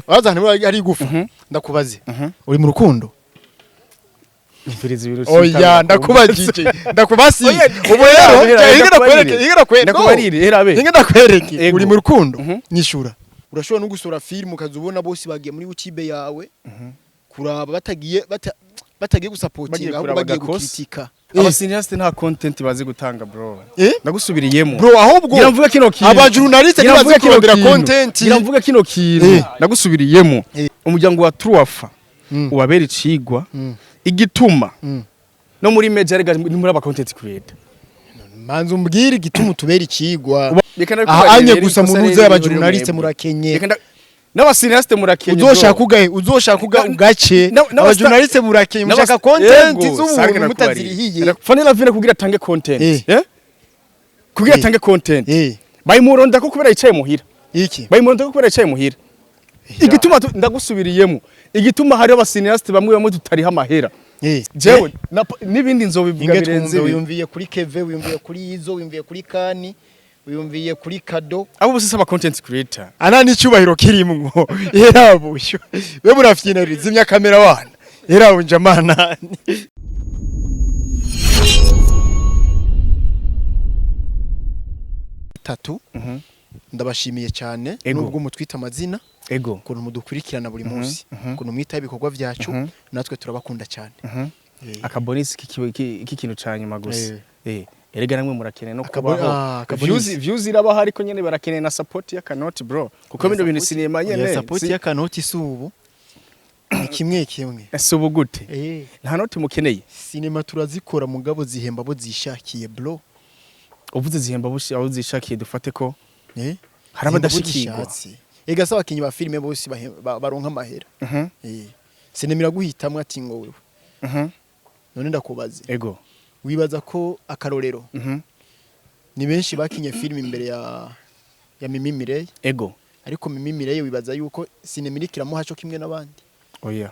wazana ari gufa ndakubaze uri mu rukundo imfirizi virusi oya ndakubajije ndakubasi ubu rero inga ndakwereke uri mu rukundo nyishura urashobora no gusura film ukazubona bose bagiye muri YouTube yawe kuraba batagiye gusapotinga ahubwo bagiye gukritika abasiniaste nta content bazi gutanga bro ndagusubiriyemo bro ahubwo niravuga kino kintu aba journaliste ntibazi kurondera content niravuga kino kintu ndagusubiriyemo umuryango wa Truafa ubabera icigwa igituma no muri media rega ni muri aba content creator manzi umbwira igituma tubera icigwa anye gusa mu ntuze y'aba journaliste murakenye n'abasiniaste murakenye uzoshaka ugace aba journaliste murakenye mushaka content z'umuntu mutazirihiye Fanela vine kugira tange content kugira tange content bayimuronda ko kubera yicaye muhira iki bayimuronda ko kubera yicaye muhira igituma ndagusubiriyemo igituma hari abasiniaste bamwe tutariha amahera jewe nibindi nzobivuga birenze wiyumviye kuri Keve wiyumviye kuri Izo wiyumviye kuri Kani wiyumviye kuri Kado abo bose saba content creator anani cyubahiro kirimwo yerabusho we murafyinariza zimya kamera wana yerabunje amana tatu ndabashimiye cyane nubwo mutwita amazina kuntu mudukurikirana buri munsi kuntu mwita ibikorwa byacu natwe turabakunda cyane akabonisi k'ikintu cyanyuma gusa erega namwe murakeneye no kubaho views irabaho ariko nyene barakeneye na support ya Kanoti bro kuko bino bintu sinema nyene support ya Kanoti subu ni kimwe subu gute nta noti mukeneye sinema turazikora mugabo zihemba bo zishakiye bro uvuze zihemba abo zishakiye dufate ko harabadashikirwa ega sawa kinyi ba filime bose baronka amahera sinema iraguhitamwe ati ngo wewe none ndakubaze wibaza ko akarorero ni benshi bakinye filime imbere ya Mimi Mireye ariko Mimi Mireye wibaza yuko sinema irikiramo haco kimwe nabandi oya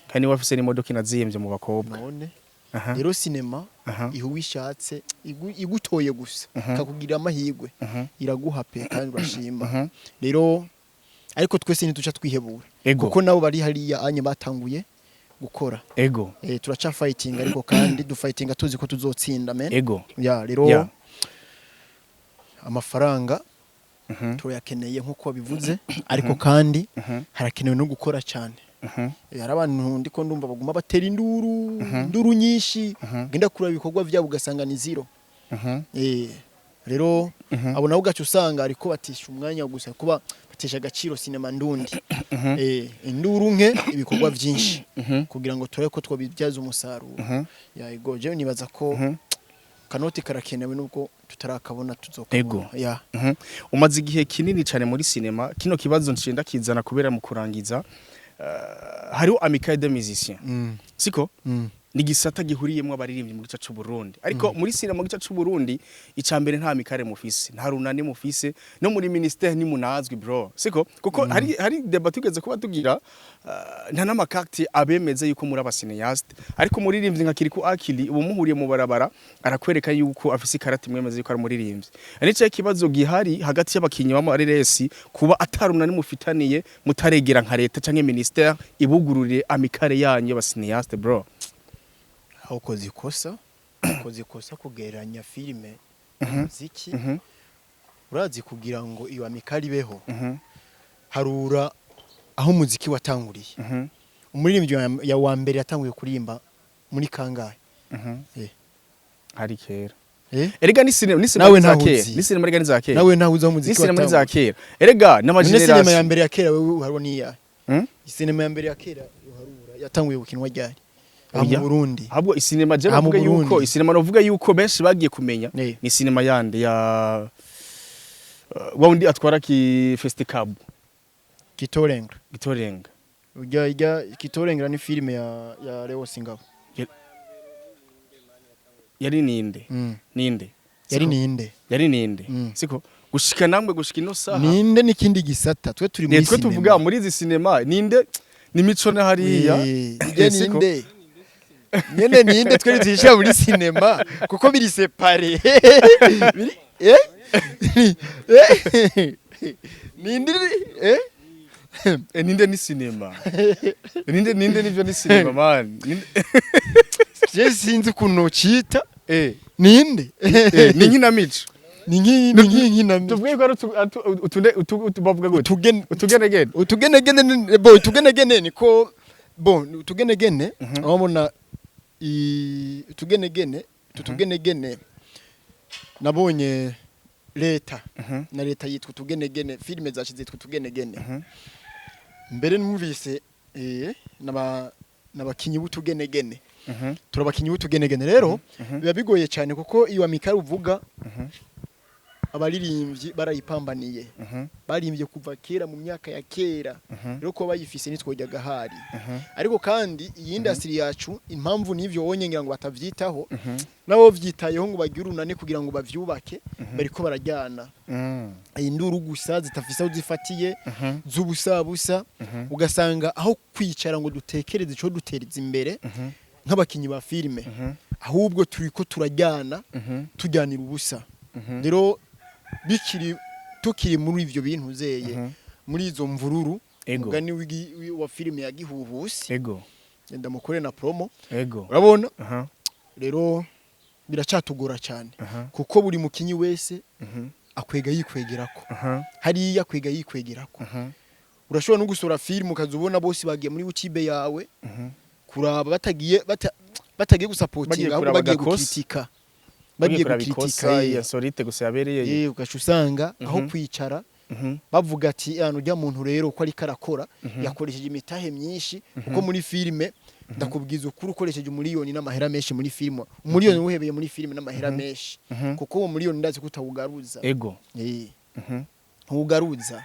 kandi wafise ni modoka inaziyemje mu bakobwa none rero sinema ihuwishatse igutoye gusa kakugira amahigwe iraguha pe kandi urashima rero ariko twese nituca twihebura kuko nabo bari hariya anye batanguye gukora turacha fighting ariko kandi du fighting tuzi ko tuzotsinda men rero amafaranga turayakeneye nkuko bivuze ariko kandi harakenewe no gukora cyane hari abantu ndiko ndumva baguma batera induru nyinshi genda kura ibikorwa byabo ugasanga ni zero rero abo nawo gacu usanga ariko batisha umwanya gusa kuba batesha agaciro sinema ndundi induru nke ibikorwa byinshi kugira ngo turebe ko twabibyaza umusaruro yego je nibaza ko Kanoti karakenewe nubwo tutarakabona tuzokabona umaze igihe kinini cyane muri sinema kino kibazo nshinda kizana kubera mu kurangiza hariho Amicale des Musiciens siko ni gisata gihuriyemo abaririmbyi mu gice cy'u Burundi ariko muri sinema mu gice cy'u Burundi icambere nta Amicale mufise nta runane mufise no muri ministère ni munazwi bro siko kuko hari debat tugeze kuba tugira nta namakakti abemeze yuko muri abasineaste ariko muririmbyi nka Kiriku Akili ubu muhuriye mu barabara arakwereka yuko afise karate mwemeze yuko ari muririmbyi ari cyo kibazo gihari hagati y'abakinyi b'amareresi kuba atarunane mufitaniye mutaregera nka leta canke ministère ibugururire Amicale yanyu y'abasineaste bro ukoze ikosa kugereranya filime muziki urazi kugira ngo iyo Amicale ibeho harura aho muziki watanguriye umuririmbyi ya wa mbere yatanguye kurimba muri kangahe hari kera erega ni sinema rega nizakera nawe ntahuza muziki watanguriye ni sinema nizakera erega n'amageneration sinema ya mbere ya kera wewe haro niya sinema ya mbere ya kera harura yatanguye gukinwa ryari mu Burundi ahubwo isinema je bavuga yuko isinema novuga yuko benshi bagiye kumenya ni sinema yande ya waundi atwara ki festival Gitorenga ujya Gitorenga ni filime ya Leo Singabo yari ninde yari ninde siko gushika namwe gushika ino saha ninde nikindi gisata twe turi muri sinema twe tuvuga muri izi sinema ninde nimico na hariya ninde ninde twari twishyira muri sinema kuko biri separe ninde ninde ni cinema ninde nivyo ni cinema man je sinzi kuno cita ninde ni nkinamico ni nkinamico tuvuge ko tubavuga gute utugenegene niko utugenegene abona utugenegene nabonye leta na leta yitwa utugenegene filime zashize yitwa utugenegene mbere numvise n'abakinyi b'utugenegene turabakinyi b'utugenegene rero biba bigoye cyane kuko iyo amikari uvuga abaririmbyi barayipambaniye barimbye kuva kera mu myaka ya kera rero ko bayifise nitwojyaga hari ariko kandi iyi industry yacu impamvu nivyo wonyengira ngo batavyitaho nabo vyitayeho ngo bagira unane kugira ngo bavyubake bariko barajyana induru gusa zitafisa uzifatiye z'ubusabusa ugasanga aho kwicara ngo dutekereze ico dutereza imbere nk'abakinyi ba filime ahubwo turiko turajyana tujyanira ubusa rero tukiri muri ivyo bintu zeye muri izo mvururu mugani wa filime ya Gihuhusi ndamukore na promo urabona rero biracatugora cyane kuko buri mukinyi wese akwega yikwegerako hariya akwega yikwegerako urashobora no gusura filime ukazubona bose bagiye muri YouTube yawe kuraba batagiye gusapotinga ahubwo bagiye gukritika bagiye gukritika ya Solite gusa yabereye ugasanga aho kwicara bavuga ati ujya muntu rero ko ari karakora yakoresheje imitahe myinshi kuko muri filime ndakubwiza ukuri ukoresheje umuliyoni n'amahera menshi muri filime umuliyoni uhebeye muri filime n'amahera menshi kuko uwo muliyoni ndazi kutawugaruza ntugaruza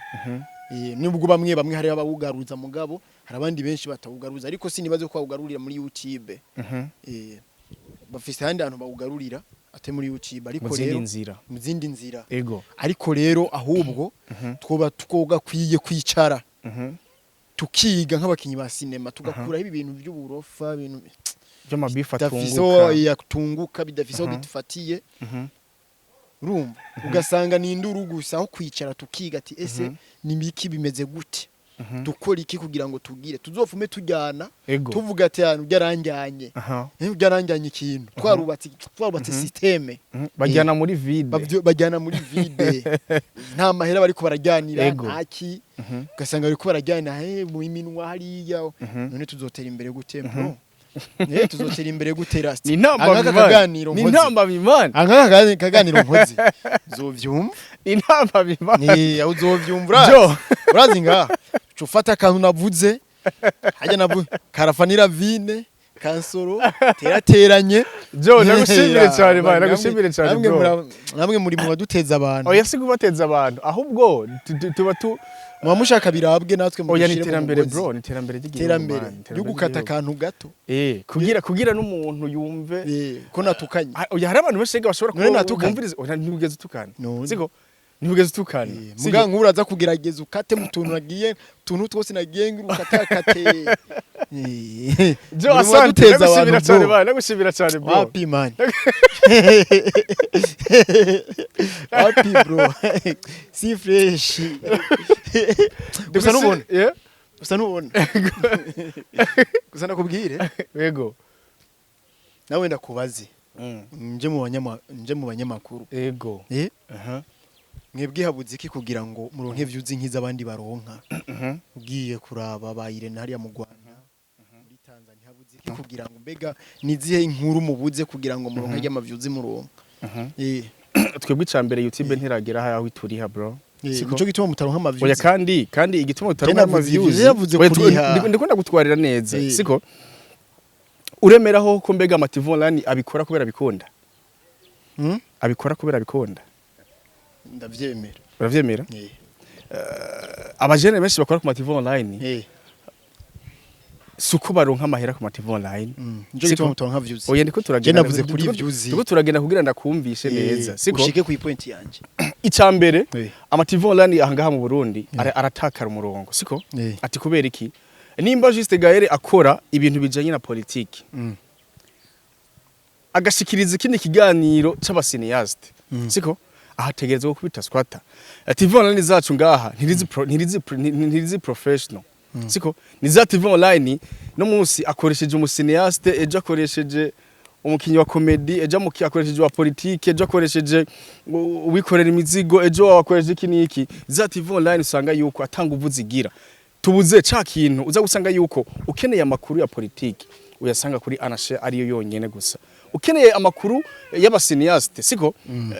nubwo bamwe hari abawugaruza mugabo hari abandi benshi batawugaruza ariko sinibaze ko bawugarurira muri YouTube bafise handi abantu bawugarurira ate muri YouTube ariko rero mu zindi nzira ariko rero ahubwo twoga kwiye kwicara tukiga nk'abakinyi ba cinema tugakura ibi bintu by'uburofa ibintu by'amabifa tunguka bidafiso bitufatiye urumva ugasanga ni induru gusa aho kwicara tukiga ati ese nimiki bimeze gute dukora iki kugira ngo tugire tuzofume tujyana tuvuga ati hano byaranjyanye byaranjyanye ikintu twarubatse systeme bajyana muri vide nta mahera bari ko barajyanira ntaki ugasanga bari ko barajyana mu iminwa hariya none tuzotera imbere gute bro tuzotera imbere gute rasti ni ntamba bimana anga kaganiro mpozi zovyumva ni ntamba bimana uzovyumva urazi nga cufata kantu navuze hajya navuze karafanira vine kansoro terateranye nagushimire cyane bana nagushimire cyane namwe muri mu baduteza abantu oya si kubateza abantu ahubwo tuba mushaka birabwe natwe mu iterambere bro ni iterambere ry'igihugu ryo gukata akantu gato kugira n'umuntu yumve ko natukanye oya hari abantu bashega bashobora kumviriza ntibugeze utukana siko ntibugeze utukana muga nkuraza kugerageza ukate mu tuntu nagiye tuntu twose nagiye ngurukatakate jo asante nagushimira cyane bana nagushimira cyane bro happy man happy bro si fresh gusa nubona gusa nakubwire yego nawe ndakubaze nje mu banyamakuru yego mwebwe habuze iki kugira ngo muronke vyuzi nk'izabandi baronka ugiye kuraba bayirena hariya mu Rwanda muri Tanzania habuze iki kugira ngo mbega nizihe inkuru mubuze kugira ngo muronke ajya amavyuzi muronka twebwe icambere YouTube ntiragera aho ituriha bro Nico gituma mutaronka amavyuzi oya kandi igituma mutaronka amavyuzi ndikunda gutwarira neza siko uremeraho ko mbega Amative Online abikora kubera bikunda abikora kubera bikunda ndavyemera uravyemera abajene benshi bakora ku Amative Online suko baronka amahera ku Amative Online nje gituma mutonka views oya ndiko turagenda navuze kuri views ndiko turagenda kugira ndakumvishe neza siko ushike ku point yanje icambere Amative Online ahangaha mu Burundi aratakara umurongo siko ati kubera iki nimba Juste Gaël akora ibintu bijanye na politiki agashikiriza ikindi kiganiro c'abasiniyaste siko ahategerezwa kubita squatter TV online zacu ngaha ntirizi professional siko ni za TV online no munsi akoresheje umusineaste ejo akoresheje umukinyi wa comedy ejo akoresheje wa politique ejo akoresheje uwikorera imizigo ejo akoresheje kiniki za TV online usanga yuko atanga uvuzigira tubuze ca kintu uza gusanga yuko ukeneye amakuru ya politique uyasanga kuri Anashe ariyo yonyene gusa ukeneye amakuru y'abasineaste siko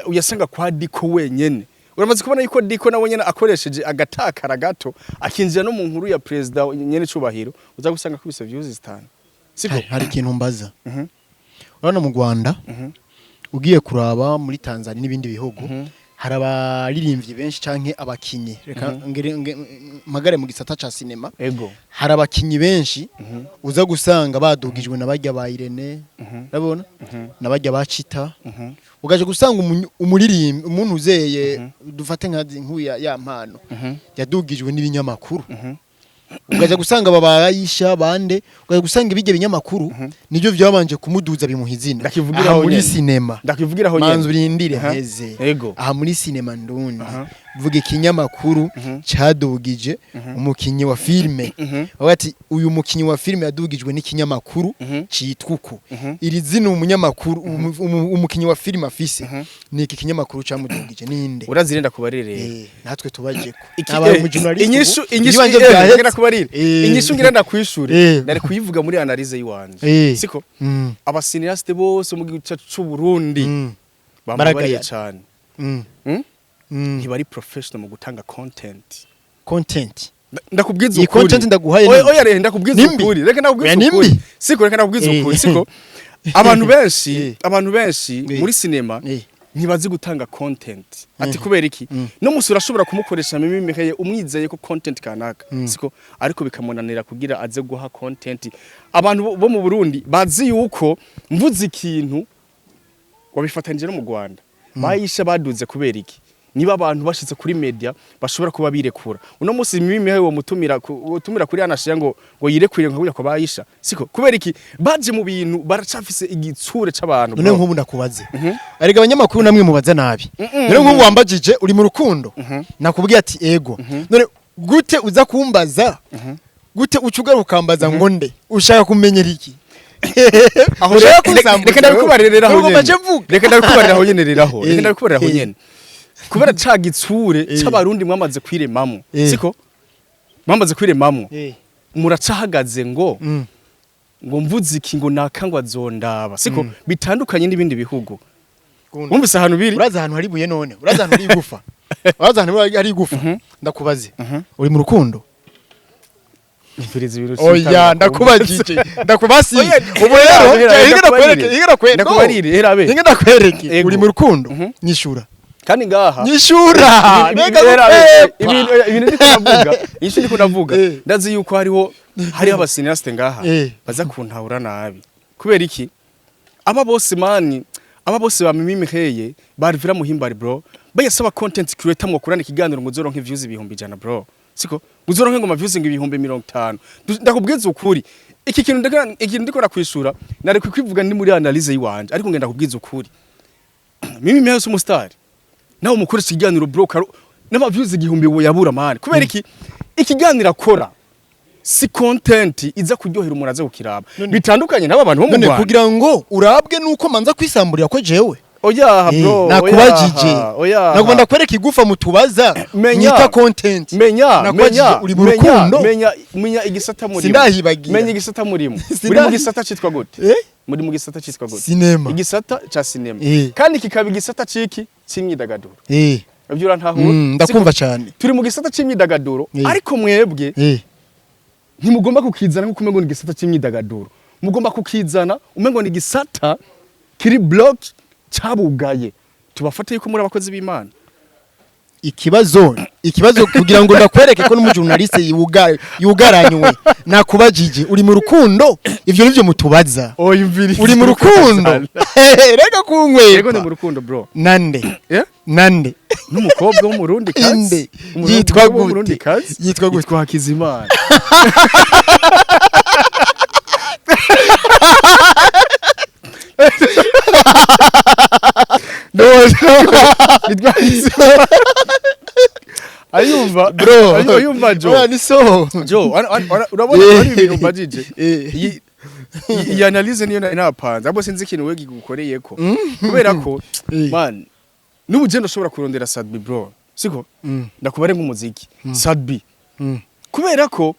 uyasanga kwa Diko wenyene uramaze kubona yuko Diko na wenyene akoresheje agatakara gato akinjira no mu nkuru ya president nyene cubahiro uza gusanga kubise views zitanu siko hari ikintu mbaza urabona mu Rwanda ugiye kuraba muri Tanzania n'ibindi bihugu hari abaririmbyi benshi canke abakinyi reka magare mu gisata ca cinema ego hari abakinyi benshi uza gusanga badugijwe nabajya ba Irene urabona nabajya bacita ugaje gusanga umuririmbi umuntu uzeye dufate nka nkuya ya mpano yadugijwe n'ibinyamakuru ugaje gusanga babayisha bande ugaje gusanga ibije binyamakuru nivyo vyabanje kumuduza bimuhizina ndakivugira muri cinema ndakivugira ho manzu birindire heze aha muri cinema ndundi vuga ikinyamakuru cadugije umukinyi wa filme bati uyu mukinyi wa filme yadugijwe n'ikinyamakuru citwa uko iri zina umunyamakuru umukinyi wa filme afise ni iki kinyamakuru camudugije ninde urazirenda kubarereye natwe tubajeko abaye mu journalist inyishu kubarire inyishu ngira ndakwishuri nari kuyivuga muri analyse yiwanje siko abasineaste bose mu gice c'u Burundi bambaragaye cyane ntibari professional mu gutanga content ndakubwiza ukuri content ndaguhaye oya rero ndakubwiza ukuri reka ndakubwiza ukuri siko reka ndakubwiza ukuri siko abantu benshi muri cinema ntibazi gutanga content ati kubera iki no musi urashobora kumukoresha mimimekeye umwizeye ko content kanaka siko ariko bikamunanira kugira aze guha content abantu bo mu Burundi bazi yuko mvuze ikintu wabifatanije no mu Rwanda bayisha baduze kubera iki niba abantu bashitse kuri media bashobora kuba birekura uno musi mimimekeye wo mutumira kuri Anashe ngo yirekure ngo ko bayisha siko kubera iki baje mu bintu baracafise igitsure c'abantu none nk'ubu ndakubaze arega abanyamakuru namwe mubaza nabi none nk'ubu wambajije uri mu rukundo nakubwiye ati ego none gute uza kumbaza gute ucugaruka kambaza ngo nde ushaka kumenyera iki aho reka ndakubarira aho nyene reka ndakubarira aho nyene reraho reka ndakubarira aho nyene kubera cagitsure c'abarundi mwamaze kwiremamo siko mwamaze kwiremamo muracahagaze ngo mvuze iki ngo nakangwa zondaba siko bitandukanye n'ibindi bihugu wumvise ahantu biri uraza ahantu hari buye none uraza ahantu hari gufa uraza ahantu hari gufa ndakubaze uri mu rukundo oya ndakubajije ndakubasi ubu rero ingenda kwereke uri mu rukundo nyishura kandi ngaha nyishura ibintu ndiko navuga ndazi yuko hari abasineaste ngaha baza kuntahura nabi kubera iki aba bose bamimimiheye barivira muhimbari bro bayasaba content creator mu kurana ikiganiro ngo zoronke views ibihumbi 100 bro siko uzoronke ngo views ibihumbi 50 ndakubwiza ukuri iki kintu ndiko nakwishura nari kwivuga ndi muri analyse yiwanje ariko ngenda kubwiza ukuri mimimiheye umustar nawe umukoresha ikiganiro bro n'ama views igihumbi yabura mani kubera iki ikiganiro akora si content iza kuryohera umuraza ukiraba bitandukanye n'aba bantu bo mu Rwanda kugira ngo urabwe nuko manza kwisamburira ko jewe oya bro nakubajije nagomba ndakwereka igufa mutubaza mwita content menya uri mu rukundo menya igisata muri sindahibagira menya igisata murimo muri mu gisata citwa gute muri mu gisata citwa gute cinema igisata ca cinema kandi kikaba igisata ciki c'imyidagaduro ibyo urantahura ndakumva cyane turi mu gisata c'imyidagaduro ariko mwebwe ntimugomba kukizana nko kumengo ni gisata c'imyidagaduro mugomba kukizana umengo ni gisata kiri block cabugaye tubafate yuko muri abakozi b'Imana ikibazo kugira ngo ndakwereke ko n'umujournaliste yugaranywe nakubajije uri mu rukundo ivyo nivyo mutubaza uri mu rukundo rega kunkwe yego ni mu rukundo bro nande n'umukobwa wo mu Burundi kazi yitwa gute yitwa Hakizimana bitwaritse ayumva bro ayumva oya ni so urabona ari ibintu mbajije iyi analyse niyo napanze abo sinzi ikintu wegi gukoreyeko kubera ko man n'ubugendo ushobora kurondera Sadbi bro siko ndakubare nk'umuziki Sadbi kubera ko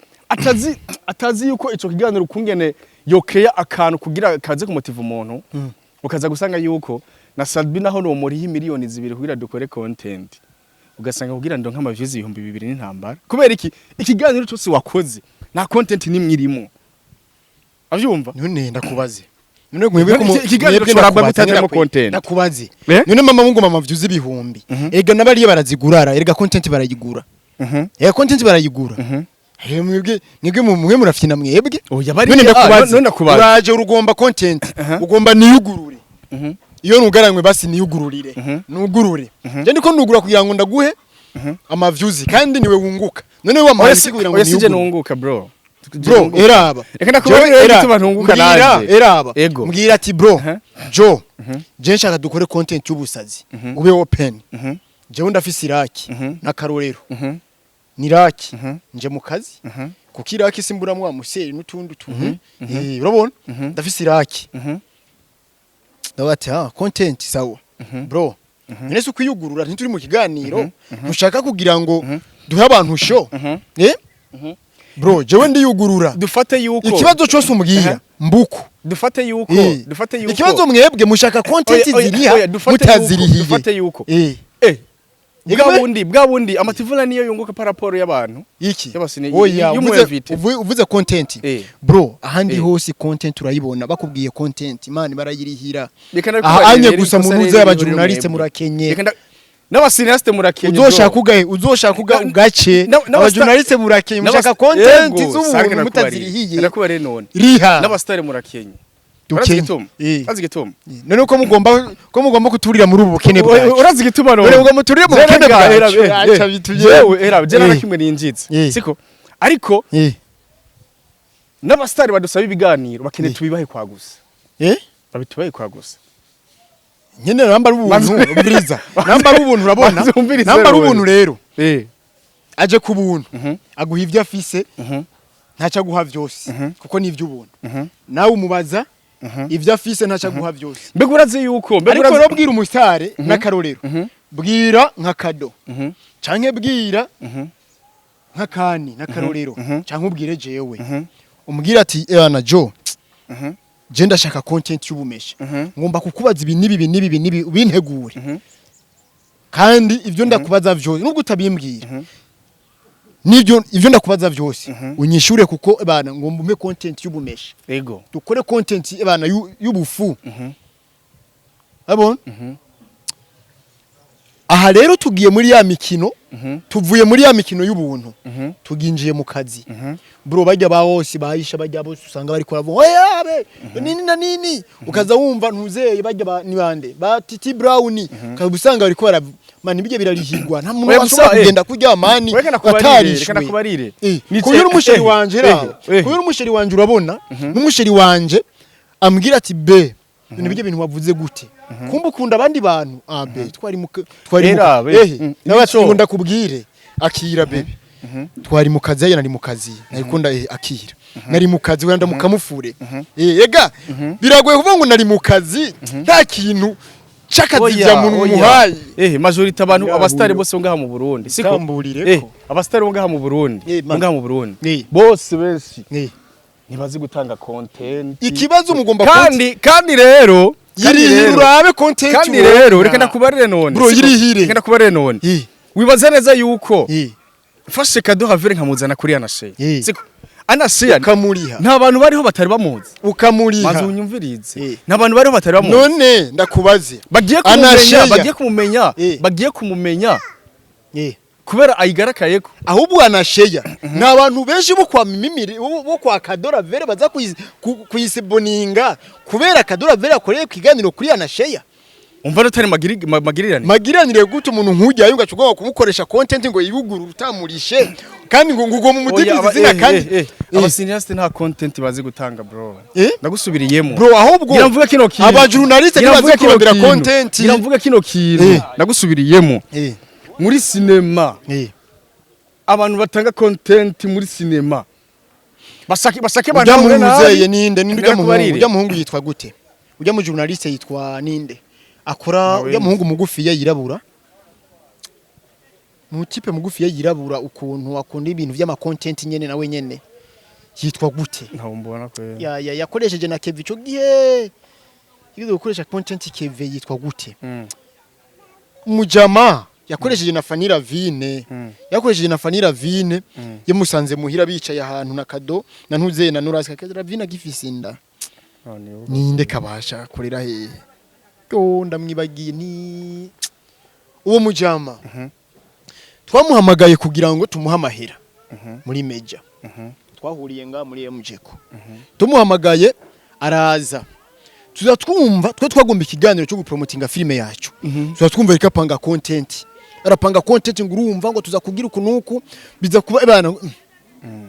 atazi yuko ico kiganiro kungene yokeya akantu kugira kaze kumotiva umuntu ukaza gusanga yuko na Sadbi naho no muri miliyoni 2 kugira dukore content ugasanga kugira ndo nk'ama views 2000 n'intambara kubera iki ikiganiro cyose wakoze na content nimwirimo avyumva none ndakubaze none mwebwe ko ikiganiro cy'urabwa gutazamo content ndakubaze none mama views 1000 ega nabariye barazigurara erega content barayigura content barayigura mwebwe mumwe murafina mwebwe none ndakubaze uraje urugomba content ugomba niyugurure iyo nugaranywe basi niyugururire nugurure je ndiko nugura kugira ngo ndaguhe ama views kandi niwe wunguka none wa mahisi kugira ngo niyugurure nunguka bro eraba reka ndakubwira igituma ntunguka nanje eraba mbwira ati bro jo je nshaka dukore content y'ubusazi ube open je ndafise iraki nakarorero niraki nje mu kazi kuko iraki simbura mwa museri n'utundi tuntu urabona ndafise iraki ndabati content sawa bro nese ukuyugurura ntituri mu kiganiro ushaka kugira ngo duhe abantu show bro jewe ndiyugurura dufate yuko ikibazo cyose umbwira mbuku dufate yuko ikibazo mwebwe mushaka content ziriha mutazirihiye dufate yuko bwa bundi amativuna niyo yunguka paraporo y'abantu iki y'umuvite uvuze content bro ahandi hose content urayibona bakubwiye content imana barayirihira anye gusa mu ruze y'abajournaliste murakenye n'abasiniaste murakenye uzoshaka ugace abajournaliste murakenye mushaka content z'umuntu mutazirihiye ndakubare none riha n'abastare murakenye urazi gituma none uko mugomba kuturira muri ubu bukene bwacu urazi gituma none ngo muturire mu bukene bwacu acha bituye je na kimwe ninjitse siko ariko n'abastare badusaba ibiganiro bakene tubibahe kwa gusa babitubahe kwa gusa nyene namba rubuntu ubiriza namba rubuntu urabona namba rubuntu rero aje ku buntu aguha ivyo afise ntaca guha vyose kuko ni ivy'ubuntu nawe umubaza ivyo afise ntaca guha vyose mbega urazi yuko ariko rero bwira umusare n'akarorero bwira nka kado canke bwira nka kani n'akarorero canke ubwire jewe umbwira ati na jo je ndashaka content y'ubumesha ngomba kukubaza ibi nibi ubintegure kandi ivyo ndakubaza vyose nubwo utabimbwira nivyo ivyo ndakubaza vyose unyishure kuko bana ngomba ume content y'ubumesha ego dukore content bana y'ubufu abon aha rero tugiye muri ya mikino tuvuye muri ya mikino y'ubuntu tuginjiye mu kazi bro bajya ba hose bahisha bajya bose usanga bari kuravo oyabe nini na nini ukaza wumva ntuzeye bajya ni bande ba Titi Brown ukabusanga bari ko mani bijye birarihirwa nta muntu washobora kugenda kujya mani atarishwe kuyura umusheri wanje rero kuyura umusheri wanje urabona n'umusheri wanje ambwira ati be ibintu bijye bintu wavuze gute kumba ukunda abandi bantu be twari nabacyo ndakubwire akira bebe twari mu kazi nari mu kazi narikunda akira nari mu kazi wenda mukamufure ega biragoye kuvuga ngo nari mu kazi nta kintu chakazija muntu muhaye majority abantu abastari bose ngaha mu Burundi siko abastari ngaha mu Burundi bose benshi ntibazi gutanga content ikibazo mugomba kandi rero yirihirabe content kandi rero reka ndakubarire none bro yirihire reka ndakubarire none wibaza neza yuko fashe kado havere nkamuzana kuri anashe siko anashe ukamuriha nta bantu bariho batari bamuzi ukamuriha maze unyumvirize nta bantu bariho batari bamuzi none ndakubaze bagiye kumumenya kubera ayigarakaye ko ahubwo anasheya nta bantu benshi bo kwa mimimiri bo kwa Kadora Vere baza kuyisiboninga kubera Kadora Vere akoreye kiganiro kuri anasheya umva rutari magirirane magiranire gute umuntu nkujya yunga cugwa kumukoresha content ngo yibuguru utamurishe kandi ngo mu mudidizi zina kandi abasiniaste nta content bazi gutanga bro nagusubiriyemo bro ahubwo ngiramvuga kino kintu aba journaliste ntibazi kurondera content ngiramvuga kino kintu nagusubiriyemo muri cinema abantu batanga content muri cinema basake abantu muzeye ninde ujya muhungu yitwa gute ujya mu journaliste yitwa ninde akora ujya muhungu mugufi yirabura mu type mugufi yirabura ukuntu akunda ibintu by'ama content nyene nawe nyene yitwa gute ntabumbona ko yakoresheje na Kevin cyo gihe yize gukoresha content Kevin yitwa gute mujama yakoresheje na Fanira Vine yakoresheje na Fanira Vine yamusanze muhira bicaye ahantu na kado na ntuze na Nurasi Kadra Vine agifisinda ninde kabasha kurera he yo ndamwibagiye ni uwo mujama twamuhamagaye kugira ngo tumuhamahera muri Meja twahuriye nga muri MJko tumuhamagaye araza tuzatwumva twagomba ikiganiro cyo gupromotinga filme yacu tuzatwumva rikapanga content arapanga content ngurumva ngo tuzakugira ukunuku biza kuba ebana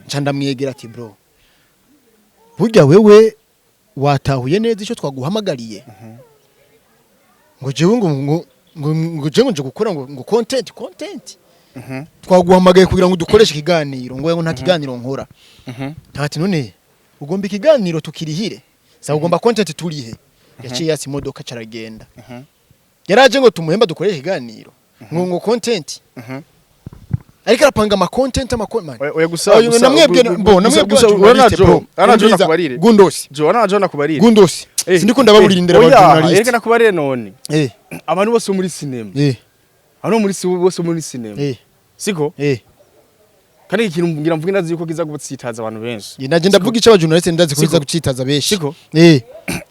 nca mwegera ati bro burya wewe watahuye neza icyo twaguhamagariye ngo jewe ngo jewe nje gukora ngo content twaguhamagaye kugira ngo dukoreshe ikiganiro ngo nta kiganiro nkora ntati none ugomba ikiganiro tukirihire sa ugomba content turihe yaciye yasi imodoka caragenda yaraje ngo tumuhemba dukoreshe ikiganiro ngo content ariko arapanga ama content oya gusa namwebwe anajo nakubarire gundosi jo anajo nakubarire gundosi sindiko ndababurira indera ba journalist ereka nakubarire none abantu bose muri cinema abantu muri cinema siko kandi ikintu ngira mvuge ndazi yuko kiza gutsitaza abantu benshi naje ndavuga ico aba journalist ndazi ko kiza gutsitaza benshi siko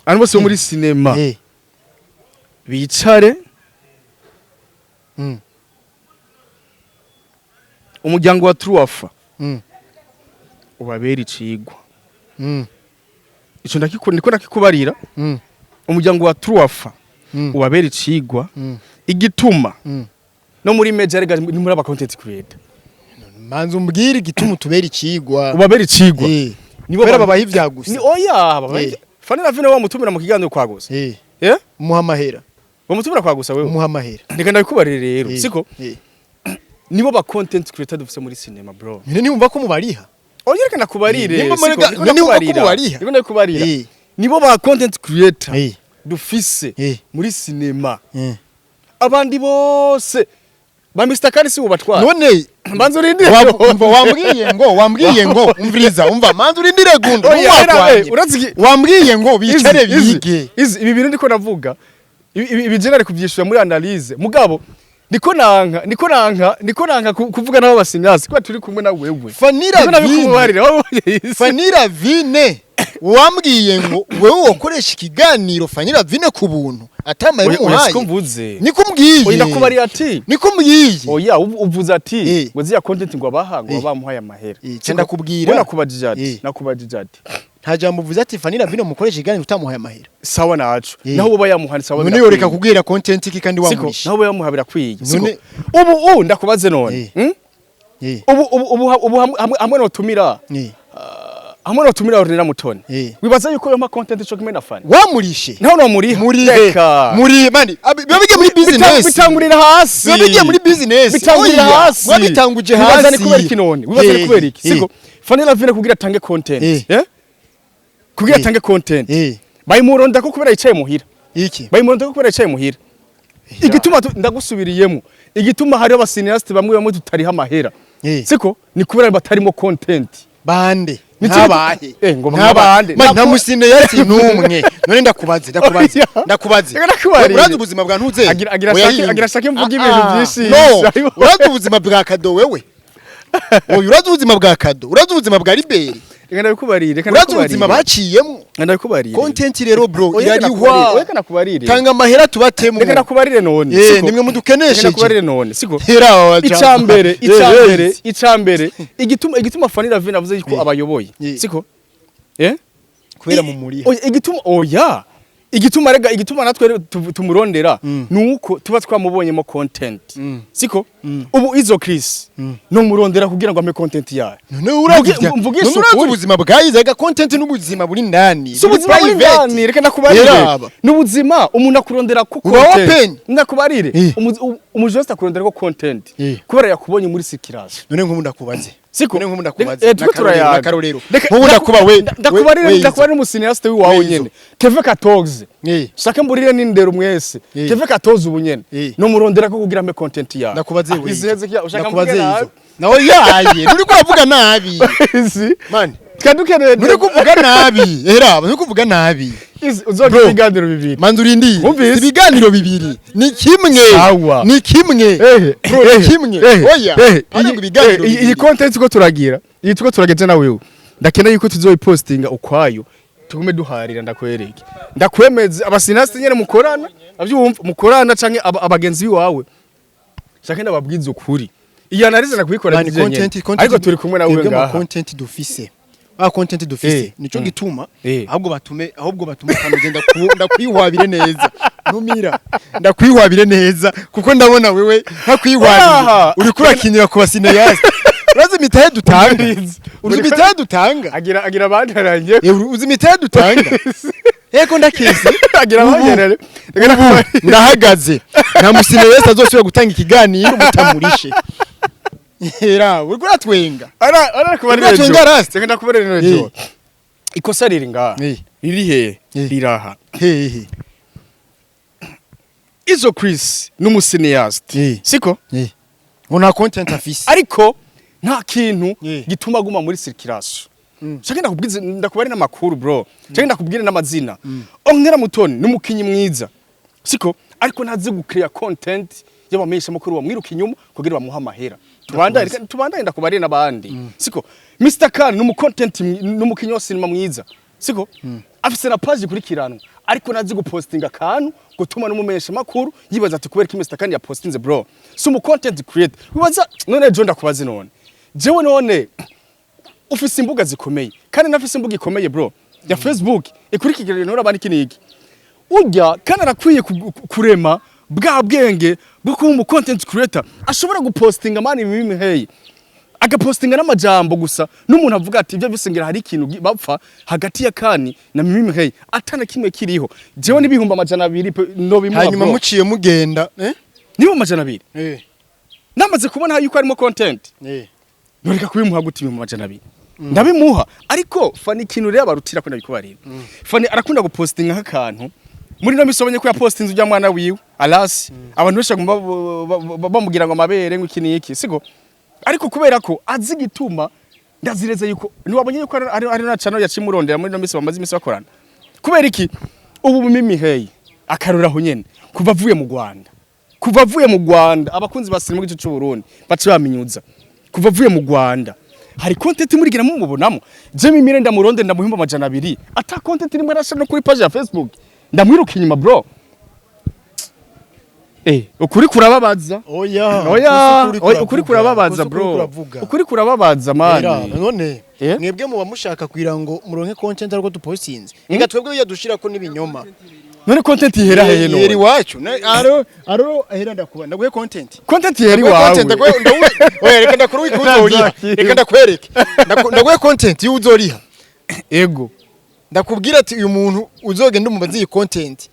abantu bose muri cinema bicare umuryango wa Truafa ubabera icigwa ico ndiko nakikubarira umuryango wa Truafa ubabera icigwa igituma no muri Meja rega ni muri aba content creator manzo mbwira igituma tubera icigwa ubabera icigwa nibo babaha ivyagusa ni oya babaha Fanira Vine wa mutumira mu kiganiro kwagusa muhamahera bamutumira kwagusa wewe muhamahera ndeka ndabikubarire rero siko nibo ba content creator dufise muri cinema bro ni umva ko mubariha oya reka nakubarire niko ndakubarira nibo ba content creator dufise muri cinema abandi bose ba Mr Kalisi ubatwara none manzo urindire wambwiye ngo umviriza umva manzo urindire gundo wambwiye ngo bicare bige ibi bintu ndiko navuga ibi generally kuvyishura muri analyse mugabo niko nanka kuvuga nabo basinyasi kwa turi kumwe na wewe Fanira Vine wambwiye ngo wewe ukoresha ikiganiro Fanira Vine ku buntu atamaye umuhaye niko mbwiye oya nakubari ati niko mbwiye oya uvuze ati ngo ziya content ngo abaha ngo bamuhaye amahera cyenda kubwira nakubajije ati nta jambo uvuze ati Fanira Vine umukoresha ikiganiro utamuhaye amahera sawa nacu naho uba yamuhani sawa none yoreka kubwira content iki kandi wamurisha naho uba yamuhabira kwiye ubu ndakubaze none ubu hamwe no tumira hamwe no tumira ornera mutoni wibaza yuko yo ma content cyo kimena Fani wamurishe naho no muri mani babige muri business bitangurira hasi babige muri business bitangurira hasi wabitanguje hasi wibaza ni kubera iki none wibaza ni kubera iki siko Fanira Vine kugira tange content kugira tange content bayimuronda ko kubera yicaye muhira iki bayimuronda ko kubera yicaye muhira igituma ndagusubiriyemo igituma hari abasiniaste bamwe tutari hamahera siko ni kubera batarimo content bande ntabahe ngo nkabande nta musine yati numwe none ndakubaze urazi ubuzima bwa ntuze agira shake mvuga ibintu byinshi urazi ubuzima bwa kado wewe oya urazi ubuzima bwa kado urazi ubuzima bwa Liberi reka ndabikubarire urazi ubuzima baciyemo ndabikubarire content rero bro irarihwa reka nakubarire tanga amahera tubatemo reka nakubarire none nimwe mudukeneshe nakubarire none siko icambere igituma Fanira Vine avuze yuko abayoboye siko kubera mu muri igituma oya igituma natwe tumurondera nuko tuba twamubonyemo content siko ubu izo Chris no murondera kugira ngo ame content yayo none uravuga ubuzima bwayize ga content n'ubuzima buri ndani ubuzima buri ndani reka nakubarire n'ubuzima umuntu akurondera ko content ndakubarire umujosta akurondera ko content kubera yakubonye muri circulation none nko ndakubaze siko none nko ndakubaze nakarorero nko ndakuba we ndakubarire umusinyasta wiwawe nyene Keve 14 shaka mburire n'indero mwese Keve 14 ubu nyene no murondera ko kugira ame content ya ndakubaze we iziheze kya ushaka ndakubaze izo nawe yaye uri kuravuga nabi man twadukeneye uri kuvuga nabi era uri kuvuga nabi uzogira ibiganiro bibiri manzurindi ibiganiro bibiri ni kimwe oya iyi content ko turagira iyi tuko turageje na wewe ndakena yuko tuzoyipostinga ukwayo tugume duharira ndakwereke ndakwemeze abasinasti nyene mukorana avyumva mukorana canke abagenzi biwawe shaka ndababwiza ukuri iyo analize nakubikora nyene ariko turi kumwe na wewe ngaha content dufise content dufise nico gituma ahubwo batume kamugenda ndakwihwabire neza numira ndakwihwabire neza kuko ndabona wewe ntakwihwabire uri kurakinira ku basineyasi urazi imitahe dutanga agira abantaranye uzi imitahe dutanga eko ndakese agira abantaranye ndahagaze nta musineyasi azosubira gutanga ikiganiro mutamurishe era uri kuratwenga ara kubarira reka kubarira jo ikosa riri ngaha riri he riraha izo Chris n'umusineast siko ona content afise ariko nta kintu gituma guma muri circulation shaka ndakubwize ndakubari n'amakuru bro shaka ndakubwire n'amazina Onkera Mutoni n'umukinyi mwiza siko ariko ntazi gukreate content y'abamesha makuru bamwiruka inyuma kugira bamuha amahera tubandanye ndakubarira nabandi siko Mr Khan numu content n'umukinyi wa cinema mwiza siko afise na page kuri kiranwa ariko nazi gupostinga kantu gutuma n'umumenyesha makuru yibaza ati kubera ki Mr Khan ya postinze bro so mu content create wibaza none jo ndakubaze none jewe none ufise imbuga zikomeye kandi nafise imbuga ikomeye bro ya Facebook ikurikirana n'abandi kiniki urya kandi arakwiye kurema bwa bwenge bwo kuba umu content creator ashobora gupostinga mani mimi hey agapostinga n'amajambo gusa n'umuntu avuga ati ibyo bisengera hari ikintu bapfa hagati ya Kani na mimi hey atana kimwe kiriho jewe n'ibihumba amajana 2 no bimuha hanyuma muciye mugenda nibo amajana 2 namaze kubona yuko arimo content noreka kubimuha guti ibihumba amajana 2 ndabimuha ariko fani ikintu rero abarutira ko ndabikubarira fani arakunda gupostinga nk'akantu muri no misobonye ko ya postinze ujya mwana wiwe alasi abantu besha bamugira ngo amabere nk'ikini iki sigo ariko kubera ko azi gituma ndazireze yuko niwabonye yuko ari na channel yacimurondera muri no misi bamaze imisi bakorana kubera iki ubu mimi hey akarura ho nyene kuva avuye mu Rwanda abakunzi basiri mu gice cy'u Burundi bace baminyuza kuva avuye mu Rwanda hari content murigira mu mubonamo je mimire ndamuronde ndamuhimba amajana 2 ata content rimwe arasha no kuri page ya Facebook ndamwiruka inyuma bro ukuri kurababaza ukuri kurababaza bro ukuri kurababaza man none mwebwe muba mushaka kugira ngo muronke content ariko dupostinze inga twebwe yadushira ko nibinyoma none content ihera hehe no yeri wacu aro ahera ndaguhe content iheri wawe oya reka ndakuru ikuzoriha reka ndakwereke ndaguhe content y'uzoriha ego ndakubwira ati uyu muntu uzogenda umubazi iyi content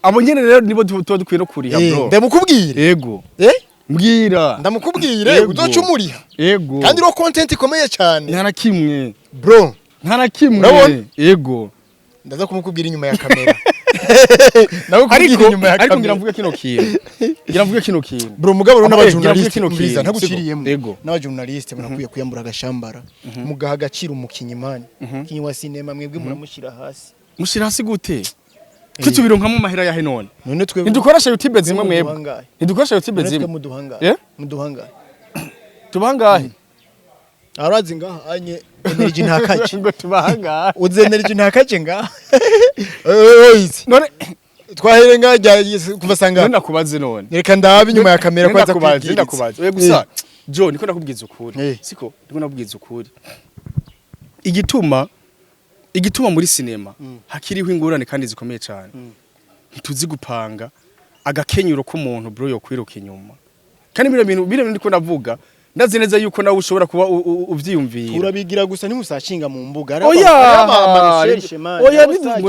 abo nyene rero nibo tuba dukwiye no kuriha bro ndamukubwire yego mbwira ndamukubwire uzocumuriha yego kandi ro content ikomeye cyane nta nakimwe bro nta nakimwe yego ndaza kumukubwira inyuma ya kamera ariko ngira mvuge kino kintu bro mugabo rero n'abajournaliste mbiza ntaguciriyemo yego n'abajournaliste murakwiye kuyambura agashambara mugaha agaciro umukinyi mani kinyi wa cinema mwebwe muramushira hasi gute Kitubiro mu mahera ya none none twebwe ntidukoresha YouTube zimwe mwebwe ntidukoresha YouTube zimwe muduhanga tubangahe arazi ngaha anye energy ntakaje ngo tubahanga uze energy ntakaje ngaha oyizi none twahere ngajya kubasanga none nakubaze none reka ndabe inyuma ya kamera kwaza ndakubaze we gusa Jo niko nakubwiza ukuri siko niko nakubwiza ukuri igituma igituma muri sinema hakiriho ingorane kandi zikomeye cyane ntituzi gupanga agakenyuro k'umuntu bro yo kwiruka inyuma kandi bire ndiko navuga ndazi neza yuko nawe ushobora kuba uvyiyumviye urabigira gusa ntimusashinga mu mbuga oya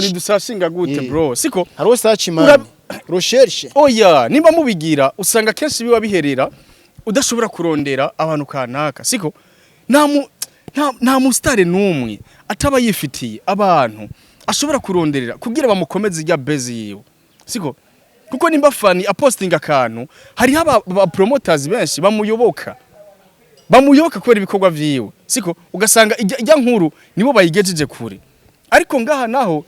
ni dusashinga gute bro siko haro search man recherche oya nimba mubigira usanga kenshi biba biherera udashobora kurondera abantu kanaka siko nta mustare numwe ataba yifitiye abantu ashobora kuronderera kugira bamukomeze ijya base yiwe siko kuko nimba fani apostinga akantu hari aba promoters benshi bamuyoboka kubera ibikorwa vyiwe siko ugasanga ijya nkuru nibo bayigejeje kure ariko ngaha naho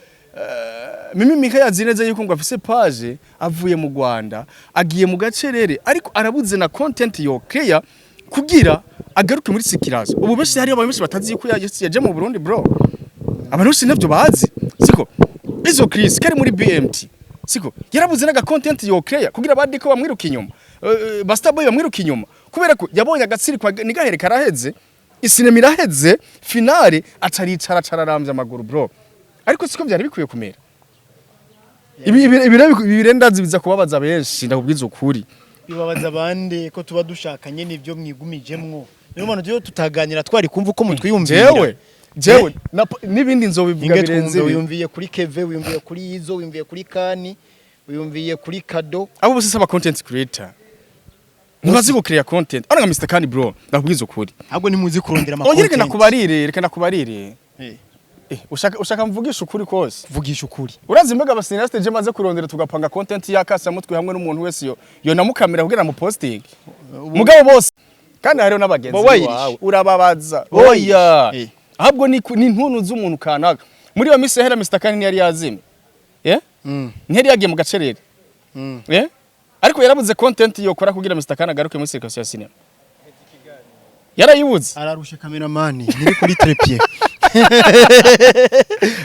Mimi Mika yazineza yuko ngo afise page avuye mu Rwanda agiye mu gacerere ariko arabuze na content yo clear kugira agaruke muri sikirazo ubu benshi hari abantu benshi batazi yuko yaje mu Burundi bro abantu benshi navyo bazi siko izo Chris kari muri BMT siko yarabuze naga content yo clear kugira badiko bamwiruka inyuma Basta Boy bamwiruka inyuma kubera ko yabonye agatsiri kwa nigahere karaheze isinema iraheze finale ataricara cararambye amaguru bro ariko siko byari bikwiye kumera ibirendazi biza kubabaza benshi ndakubwiza ukuri bibabaza bande ko tuba dushakanye nivyo mwigumijemwo niyo mpano tuyo tutaganira twari kumva uko mutwiyumvira jewe nibindi nzobivuga birenze wiyumviye kuri Keve wiyumviye kuri Yizo wiyumviye kuri Kani wiyumviye kuri Kado abo bose saba content creator ntibazi ko create content aranga Mr Kani bro ndakubwiza ukuri ahubwo nimuzi kurondera ama content reka nakubarire ushaka mvugisha ukuri kose vugisha ukuri urazi mbega abasinasite je maze kurondera tugapanga content yakasa mutwe hamwe n'umuntu wese yo namukamera kugira mu posting mugabo bose kandi hariho n'abagenzi wawe urababaza oya ahubwo ni ntuntu z'umuntu kanaka muri yo mise hera Mr Kani yari yazimye ntiyari yagiye mu gacerere ariko yarabuze content yo kora kugira Mr Kani agaruke muri circus ya cinema yarayibuze ararusha cameraman niri kuri trepied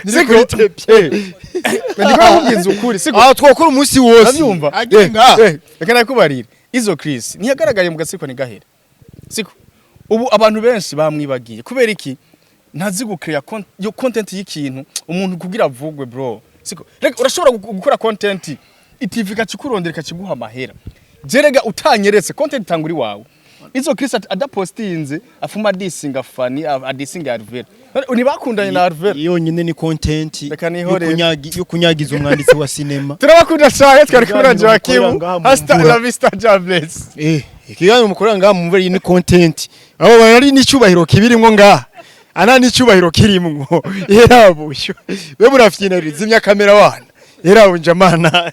Siko trepied ndiko nkubwiza ukuri siko twokora umunsi wose abyumva reka nakubarira izo Chris ntiyagaragaye mu gatsiko ni gahere siko ubu abantu benshi bamwibagiye kubera iki ntazi gukreya content y'ikintu umuntu kugira avugwe bro siko reka urashobora gukora content itivika kikurondera kiguha amahera jerega utanyeretse content tanguri wawe izo Chris adapostinze afuma disinga fani adisinga Arvera unibakundanye na Arvera iyo nyine ni content yo kunyagiza umwanditsi wa cinema turabakunda cyane twari kubona Joaquim hasta la vista Jables ikiganiro mukorera ngaha mu mveri ni content abo bari n'icyubahiro kibirimo ngaha ana n'icyubahiro kirimo yerabusho we murafyinariza imya kamera wana yerabunja mana